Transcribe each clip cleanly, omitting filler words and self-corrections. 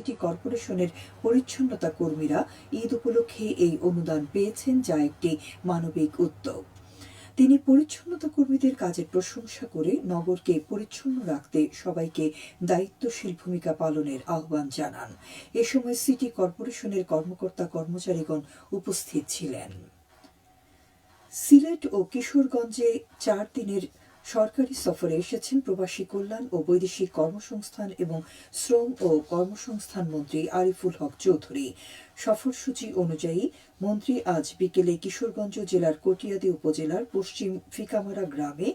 City কর্পোরেশনের পরিচ্ছন্নতা কর্মীরা ঈদ উপলক্ষে এই অনুদান পেয়েছেন, যা একটি মানবিক উদ্যোগ। তিনি পরিচ্ছন্নতা কর্মীদের কাজের প্রশংসা করে নগরকে পরিচ্ছন্ন রাখতে সবাইকে দায়িত্বশীল ভূমিকা পালনের আহ্বান জানান। এ সময় সিটি কর্পোরেশনের কর্মকর্তা কর্মচারীগণ উপস্থিত ছিলেন। সিলেট ও কিশোরগঞ্জে 4 দিনের সরকারি সফরে এসেছেন প্রবাসী কল্যাণ ও বৈদেশিক কর্মসংস্থান এবং শ্রম ও কর্মসংস্থান মন্ত্রী আরিফুল হক চৌধুরী। সফরসূচি অনুযায়ী মন্ত্রী আজ বিকেলে কিশোরগঞ্জ জেলার কটিয়াদী উপজেলার পশ্চিম ফিকামারা গ্রামে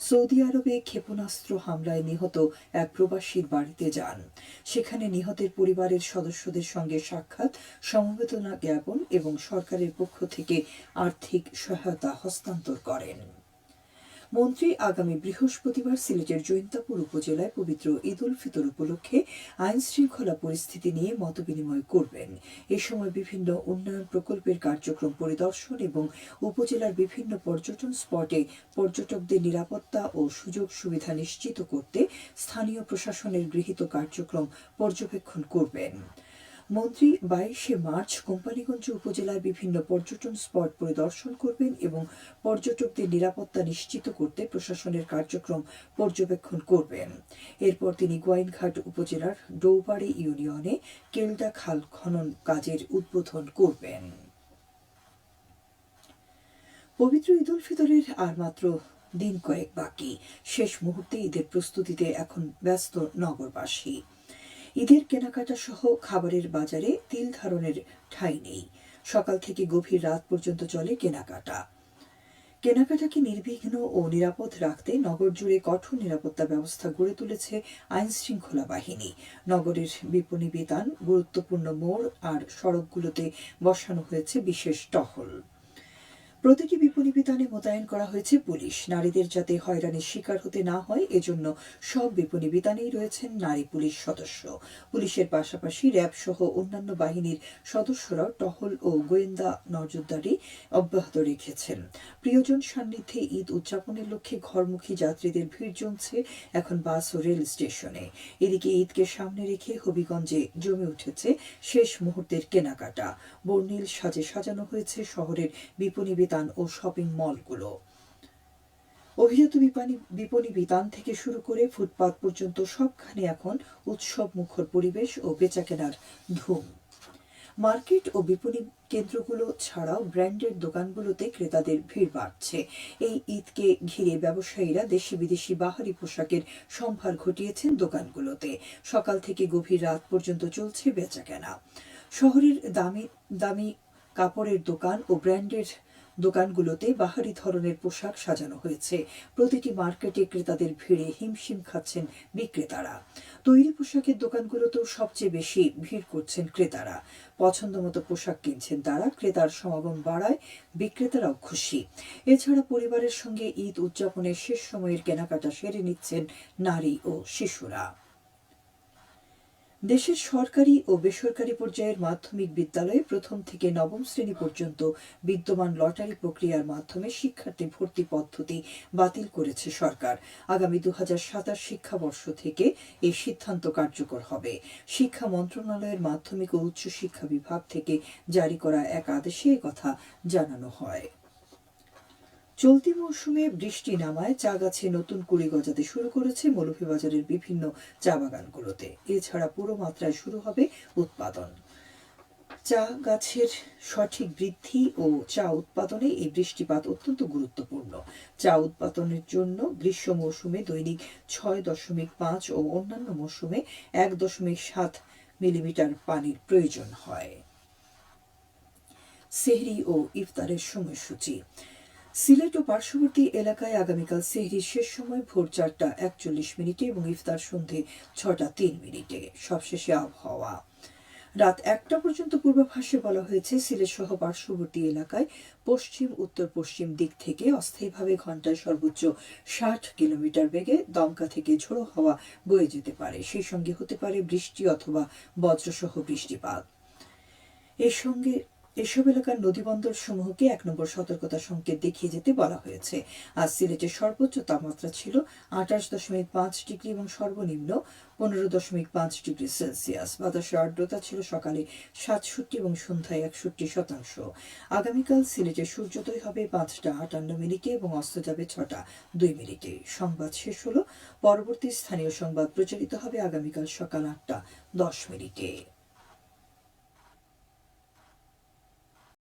সৌদি আরবে ক্ষেপণাস্ত্র হামলায় নিহত এক প্রবাসীর বাড়িতে যান। সেখানে নিহতের পরিবারের সদস্যদের সঙ্গে সাক্ষাৎ, সমবেদনা জ্ঞাপন এবং সরকারের পক্ষ থেকে আর্থিক সহায়তা হস্তান্তর করেন। মন্ত্রী আগামী বৃহস্পতিবার সিলেটের জৈন্তাপুর উপজেলায় পবিত্র ঈদ উল ফিতর উপলক্ষে আইন শৃঙ্খলা পরিস্থিতি নিয়ে মতবিনিময় করবেন। এ সময় বিভিন্ন উন্নয়ন প্রকল্পের কার্যক্রম পরিদর্শন এবং উপজেলার বিভিন্ন পর্যটন স্পটে পর্যটকদের নিরাপত্তা ও সুযোগ সুবিধা নিশ্চিত করতে স্থানীয় প্রশাসনের গৃহীত কার্যক্রম পর্যবেক্ষণ করবেন। মন্ত্রী 22 মার্চ কোম্পানীগঞ্জ উপজেলায় বিভিন্ন পর্যটন স্পট পরিদর্শন করবেন এবং পর্যটকদের নিরাপত্তা নিশ্চিত করতে প্রশাসনের কার্যক্রম পর্যবেক্ষণ করবেন। এরপর তিনি গোয়াইনঘাট উপজেলার ডৌবাড়ি ইউনিয়নে কেলদা খাল খনন কাজের উদ্বোধন করবেন। পবিত্র ঈদ উল ফিতরের আর মাত্র দিন কয়েক বাকি। শেষ মুহূর্তে ঈদের প্রস্তুতিতে এখন ব্যস্ত নগরবাসী। ঈদের কেনাকাটা সহ খাবারের বাজারে তিল ধারণের ঠাঁই নেই। সকাল থেকে গভীর রাত পর্যন্ত চলে কেনাকাটাকে নির্বিঘ্ন ও নিরাপদ রাখতে নগর জুড়ে কঠোর নিরাপত্তা ব্যবস্থা গড়ে তুলেছে আইন শৃঙ্খলা বাহিনী। নগরের বিপণী বিতান, গুরুত্বপূর্ণ মোড় আর সড়কগুলোতে বসানো হয়েছে বিশেষ টহল। প্রতিটি বিপণী বিতানে মোতায়েন করা হয়েছে পুলিশ। নারীদের যাতে হয়রানির শিকার হতে না হয় এজন্য সব বিপণী বিতানেই রয়েছেন নারী পুলিশ সদস্য। পুলিশের পাশাপাশি র্যাব সহ অন্যান্য বাহিনীর সদস্যরাও টহল ও গোয়েন্দা নজরদারি অব্যাহত রেখেছেন। প্রিয়জন সান্নিধ্যে ঈদ উদযাপনের লক্ষ্যে ঘরমুখী যাত্রীদের ভিড় জমছে এখন বাস ও রেল স্টেশনে। এদিকে ঈদকে সামনে রেখে হবিগঞ্জে জমে উঠেছে শেষ মুহূর্তের কেনাকাটা। বর্ণিল সাজে সাজানো হয়েছে শহরের বিপণী ও শপিং মলগুলো। অভিজাত বিপণী বিতান থেকে শুরু করে ফুটপাত পর্যন্ত সবখানে এখন উৎসব মুখর পরিবেশ ও বেচাকেনার ধুম। মার্কেট ও বিপণী কেন্দ্রগুলো ছাড়াও ব্র্যান্ডের দোকানগুলোতে ক্রেতাদের ভিড় বাড়ছে। এই ঈদকে ঘিরে ব্যবসায়ীরা দেশি বিদেশি বাহারি পোশাকের সম্ভার ঘটিয়েছেন দোকানগুলোতে। সকাল থেকে গভীর রাত পর্যন্ত চলছে বেচাকেনা। শহরের দামি দামি কাপড়ের দোকান ও ব্র্যান্ডের দোকানগুলোতে বাহারি ধরনের পোশাক সাজানো হয়েছে। প্রতিটি মার্কেটে ক্রেতাদের ভিড়ে হিমশিম খাচ্ছেন বিক্রেতারা। তৈরি পোশাকের দোকানগুলোতেও সবচেয়ে বেশি ভিড় করছেন ক্রেতারা। পছন্দমতো পোশাক কিনছেন তারা। ক্রেতার সমাগম বাড়ায় বিক্রেতারাও খুশি। এছাড়া পরিবারের সঙ্গে ঈদ উদযাপনের শেষ সময়ের কেনাকাটা সেরে নিচ্ছেন নারী ও শিশুরা। দেশের সরকারি ও বেসরকারি পর্যায়ের মাধ্যমিক বিদ্যালয়ে প্রথম থেকে নবম শ্রেণী পর্যন্ত বিদ্যমান লটারি প্রক্রিয়ার মাধ্যমে শিক্ষার্থী ভর্তি পদ্ধতি বাতিল করেছে সরকার। আগামী 2027 শিক্ষাবর্ষ থেকে এই সিদ্ধান্ত কার্যকর হবে। শিক্ষা মন্ত্রণালয়ের মাধ্যমিক ও উচ্চশিক্ষা বিভাগ থেকে জারি করা এক আদেশে একথা জানানো হয়। চলতি মৌসুমে বৃষ্টি নামায় চা গাছে নতুন কুড়ি গজাতে শুরু করেছে মৌলভীবাজারের বিভিন্ন চা বাগানগুলোতে। এছাড়া পুরো মাত্রায় শুরু হবে উৎপাদন। চা গাছের সঠিক বৃদ্ধি ও চা উৎপাদনে এই বৃষ্টিপাত অত্যন্ত গুরুত্বপূর্ণ। চা উৎপাদনের জন্য গ্রীষ্ম মৌসুমে দৈনিক 6.5 ও অন্যান্য মৌসুমে 1.7 মিলিমিটার পানির প্রয়োজন হয়। সেহরি ও ইফতারের সময়সূচি। সিলেট ও পার্শ্ববর্তী এলাকায় আগামীকাল সেহরির শেষ সময় ভোর 4:41 এবং ইফতার সন্ধে 6:03। সবশেষে আবহাওয়া। রাত 1টা পর্যন্ত পূর্বাভাসে বলা হয়েছে সিলেট সহ পার্শ্ববর্তী এলাকায় পশ্চিম উত্তর পশ্চিম দিক থেকে অস্থায়ীভাবে ঘন্টায় সর্বোচ্চ 60 কিলোমিটার বেগে দমকা থেকে ঝোড়ো হাওয়া বয়ে যেতে পারে। সেই সঙ্গে হতে পারে বৃষ্টি অথবা বজ্রসহ বৃষ্টিপাত। এর সঙ্গে এসব এলাকার নদীবন্দর সমূহকে ১ নম্বর সতর্কতা সংকেত দেখিয়ে যেতে বলা হয়েছে। আজ সিলেটের সর্বোচ্চ তাপমাত্রা ছিল ২৮.৫ ডিগ্রি এবং সর্বনিম্ন ১৫.৫ ডিগ্রি সেলসিয়াস। বাতাসের আর্দ্রতা ছিল সকালে ৬৭ এবং সন্ধ্যায় ৬১%। আগামীকাল সিলেটে সূর্যোদয় হবে ৫টা ৫৮ এবং অস্ত যাবে ৬টা ২। সংবাদ শেষ হলো। পরবর্তী স্থানীয় সংবাদ প্রচারিত হবে আগামীকাল সকাল ৮টা ১০।